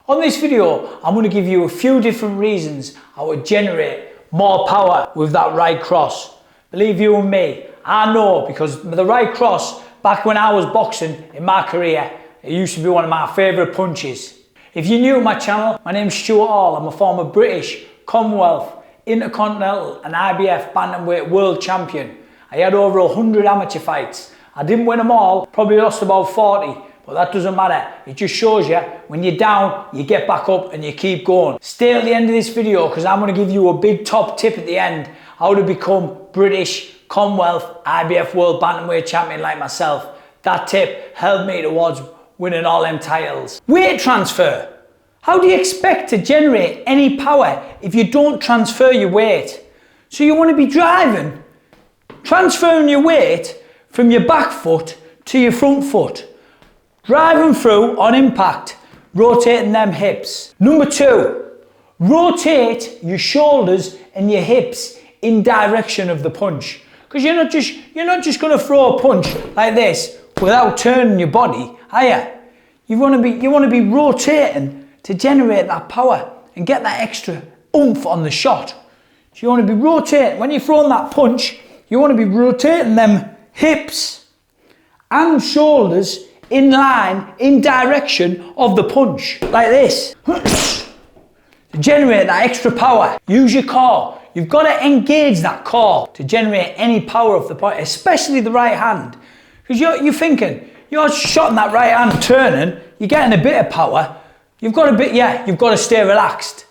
On this video, I'm going to give you a few different reasons I would generate more power with that right cross. Believe you and me, I know, because the right cross, back when I was boxing in my career, it used to be one of my favourite punches. If you're new to my channel, my name's Stuart Hall. I'm a former British, Commonwealth, Intercontinental and IBF Bantamweight World Champion. I had over 100 amateur fights. I didn't win them all, probably lost about 40. But that doesn't matter. It just shows you when you're down, you get back up and you keep going. Stay at the end of this video because I'm going to give you a big top tip at the end how to become British, Commonwealth, IBF World Bantamweight Champion like myself. That tip helped me towards winning all them titles. Weight transfer. How do you expect to generate any power if you don't transfer your weight? So you want to be driving, transferring your weight from your back foot to your front foot. Driving through on impact, rotating them hips. Number 2, rotate your shoulders and your hips in direction of the punch. Because you're not just going to throw a punch like this without turning your body, are you? You want to be rotating to generate that power and get that extra oomph on the shot. So you want to be rotating when you're throwing that punch. You want to be rotating them hips and shoulders in line, in direction of the punch, like this. To generate that extra power, use your core. You've got to engage that core to generate any power of the point, especially the right hand. Because you're thinking, you're shotting that right hand, turning, you're getting a bit of power. You've got to stay relaxed.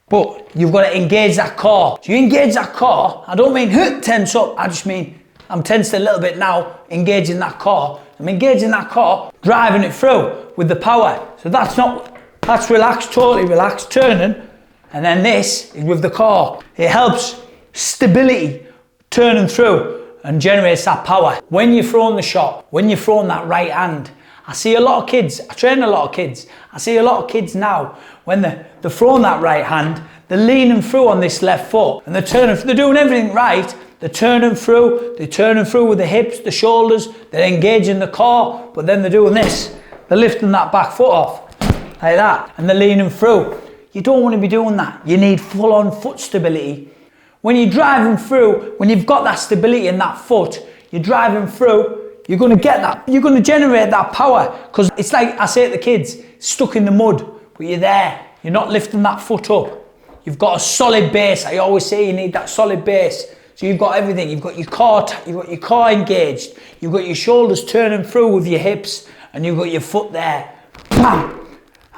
But you've got to engage that core. So you engage that core, I don't mean tense up, I just mean I'm tensed a little bit now, engaging that core. I'm engaging that core, driving it through with the power. So that's relaxed, totally relaxed, turning. And then this is with the core. It helps stability, turning through and generates that power. When you're throwing the shot, when you're throwing that right hand, I see a lot of kids, I train a lot of kids. I see a lot of kids now, when they're throwing that right hand, they're leaning through on this left foot and they're doing everything right. They're turning through with the hips, the shoulders, they're engaging the core, but then they're doing this. They're lifting that back foot off, like that, and they're leaning through. You don't want to be doing that. You need full-on foot stability. When you're driving through, when you've got that stability in that foot, you're driving through, you're going to get that, you're going to generate that power. Because it's like I say to the kids, stuck in the mud, but you're there. You're not lifting that foot up. You've got a solid base. I always say you need that solid base. So you've got everything, you've got your core engaged, you've got your shoulders turning through with your hips, and you've got your foot there. Bam!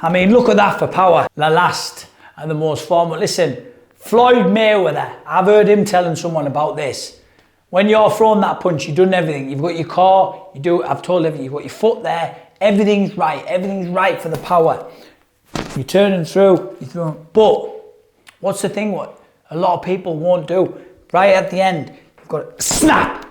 I mean, look at that for power. The last and the most formal. Listen, Floyd Mayweather, I've heard him telling someone about this. When you're throwing that punch, you've done everything. You've got your core, I've told everything, you've got your foot there, everything's right for the power. You're turning through, you're throwing. But what's the thing what a lot of people won't do? Right at the end, you've got to snap.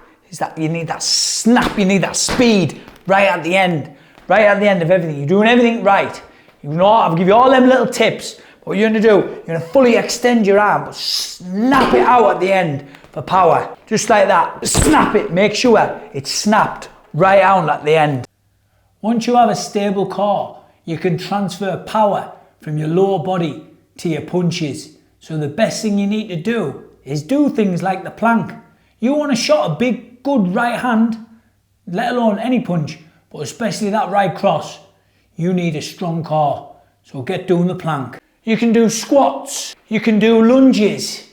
You need that snap, you need that speed right at the end of everything. You're doing everything right. You know, I'll give you all them little tips. What you're going to do, you're going to fully extend your arm, but snap it out at the end for power. Just like that. Snap it. Make sure it's snapped right out at the end. Once you have a stable core, you can transfer power from your lower body to your punches. So the best thing you need to do is do things like the plank. You want to shot a big, good right hand, let alone any punch, but especially that right cross, you need a strong core. So get doing the plank. You can do squats, you can do lunges.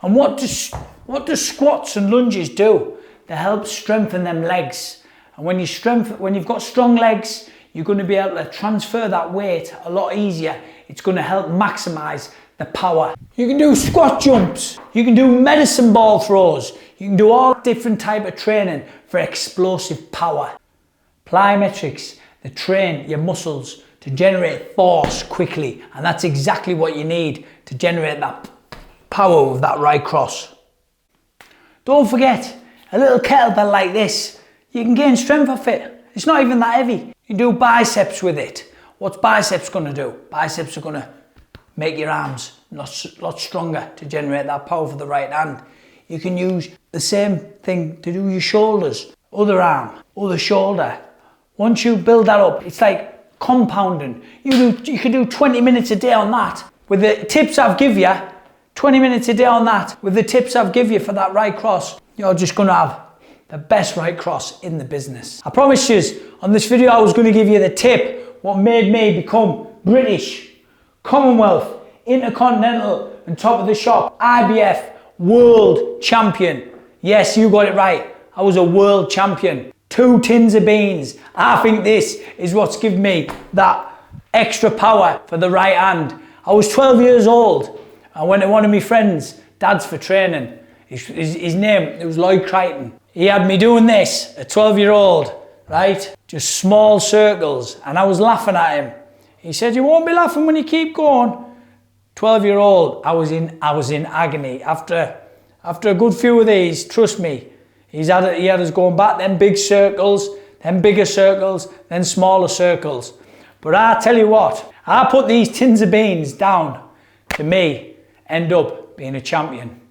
And what do squats and lunges do? They help strengthen them legs. And when you've got strong legs, you're going to be able to transfer that weight a lot easier. It's going to help maximize the power. You can do squat jumps, you can do medicine ball throws, you can do all different type of training for explosive power. Plyometrics, they train your muscles to generate force quickly, and that's exactly what you need to generate that power with that right cross. Don't forget, a little kettlebell like this, you can gain strength off it. It's not even that heavy. You can do biceps with it. What's biceps going to do? Biceps are going to make your arms a lot stronger to generate that power for the right hand. You can use the same thing to do your shoulders. Other arm, other shoulder. Once you build that up, it's like compounding. You can do 20 minutes a day on that. With the tips I've give you, 20 minutes a day on that, with the tips I've give you for that right cross, you're just gonna have the best right cross in the business. I promise you, on this video I was gonna give you the tip, what made me become British, Commonwealth, Intercontinental, and top of the shop, IBF, world champion. Yes, you got it right. I was a world champion. 2 tins of beans. I think this is what's given me that extra power for the right hand. I was 12 years old. I went to one of my friends' dads for training. His name, it was Lloyd Crichton. He had me doing this, a 12-year-old, right? Just small circles, and I was laughing at him. He said, you won't be laughing when you keep going. 12-year-old, I was in agony. After a good few of these, trust me, he had us going back, then big circles, then bigger circles, then smaller circles. But I tell you what, I put these tins of beans down to me, end up being a champion.